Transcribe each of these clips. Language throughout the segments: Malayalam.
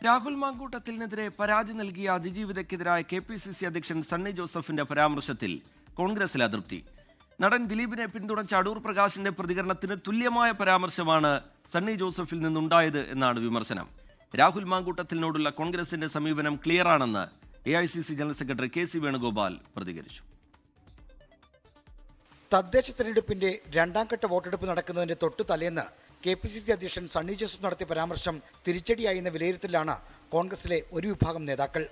രാഹുൽ മാങ്കൂട്ടത്തിനെതിരെ പരാതി നൽകിയ അതിജീവിതയ്ക്കെതിരായ KPCC അധ്യക്ഷൻ സണ്ണി ജോസഫിന്റെ പരാമർശത്തിൽ കോൺഗ്രസിൽ അതൃപ്തി. നടൻ ദിലീപിനെ പിന്തുണച്ച അടൂർ പ്രകാശിന്റെ പ്രതികരണത്തിന് തുല്യമായ പരാമർശമാണ് സണ്ണി ജോസഫിൽ നിന്നുണ്ടായത് എന്നാണ് വിമർശനം. രാഹുൽ മാങ്കൂട്ടത്തിനോടുള്ള കോൺഗ്രസിന്റെ സമീപനം ക്ലിയറാണെന്ന് AICC general secretary KC Venugopal പ്രതികരിച്ചു. തദ്ദേശ തെരഞ്ഞെടുപ്പിന്റെ രണ്ടാം ഘട്ട വോട്ടെടുപ്പ് നടക്കുന്നതിന്റെ തൊട്ടു തലേന്ന് KPCC അധ്യക്ഷൻ സണ്ണി ജോസഫ് നടത്തിയ പരാമർശം തിരിച്ചടിയായെന്ന വിലയിരുത്തലാണ് കോൺഗ്രസിലെ ഒരു വിഭാഗം നേതാക്കൾ.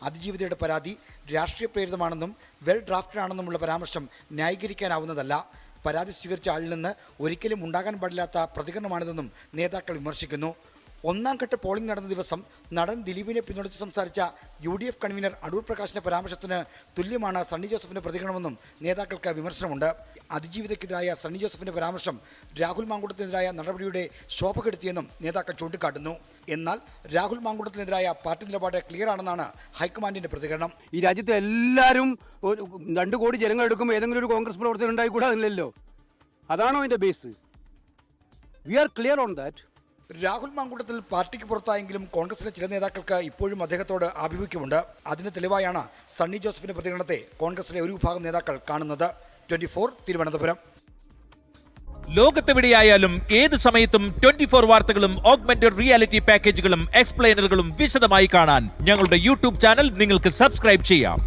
അതിജീവിതയുടെ പരാതി രാഷ്ട്രീയ പ്രേരിതമാണെന്നും വെൽ ഡ്രാഫ്റ്റഡ് ആണെന്നുമുള്ള പരാമർശം ന്യായീകരിക്കാനാവുന്നതല്ല. പരാതി സ്വീകരിച്ച ആളിൽ നിന്ന് ഒരിക്കലും ഉണ്ടാകാൻ പാടില്ലാത്ത പ്രതികരണമാണിതെന്നും നേതാക്കൾ വിമർശിക്കുന്നു. ഒന്നാം ഘട്ട പോളിംഗ് നടന്ന ദിവസം നടൻ ദിലീപിനെ പിന്തുണച്ച് സംസാരിച്ച UDF കൺവീനർ അടൂർ പ്രകാശിന്റെ പരാമർശത്തിന് തുല്യമാണ് സണ്ണി ജോസഫിന്റെ പ്രതികരണമെന്നും നേതാക്കൾക്ക് വിമർശനമുണ്ട്. അതിജീവിതയ്ക്കെതിരായ സണ്ണി ജോസഫിന്റെ പരാമർശം രാഹുൽ മാങ്കൂട്ടത്തിനെതിരായ നടപടിയുടെ ശോഭ കെടുത്തിയെന്നും നേതാക്കൾ ചൂണ്ടിക്കാട്ടുന്നു. എന്നാൽ രാഹുൽ മാങ്കൂട്ടത്തിനെതിരായ പാർട്ടി നിലപാട് ക്ലിയർ ആണെന്നാണ് ഹൈക്കമാൻഡിന്റെ പ്രതികരണം. ഈ രാജ്യത്തെ എല്ലാവരും 2 കോടി ജനങ്ങൾ എടുക്കുമ്പോൾ ഏതെങ്കിലും ഒരു കോൺഗ്രസ് പ്രവർത്തനം ഉണ്ടായിക്കൂടാ, അതാണോ അതിന്റെ base? We are clear on that. Rahul Mamkootathil പാർട്ടിക്ക് പുറത്തായെങ്കിലും കോൺഗ്രസിലെ ചില നേതാക്കൾക്ക് ഇപ്പോഴും അദ്ദേഹത്തോട് ആഭിമുഖ്യമുണ്ട്. അതിന് തെളിവായാണ് സണ്ണി ജോസഫിന്റെ പ്രതികരണത്തെ കോൺഗ്രസിലെ ഒരു വിഭാഗം നേതാക്കൾ കാണുന്നത്. 24 തിരുവനന്തപുരം. ലോകത്തെവിടെയായാലും ഏത് സമയത്തും 24 വാർത്തകളും ഓഗ്മെന്റഡ് റിയാലിറ്റി പാക്കേജുകളും എക്സ്പ്ലെയിനറുകളും വിശദമായി കാണാൻ ഞങ്ങളുടെ YouTube ചാനൽ നിങ്ങൾക്ക് സബ്സ്ക്രൈബ് ചെയ്യാം.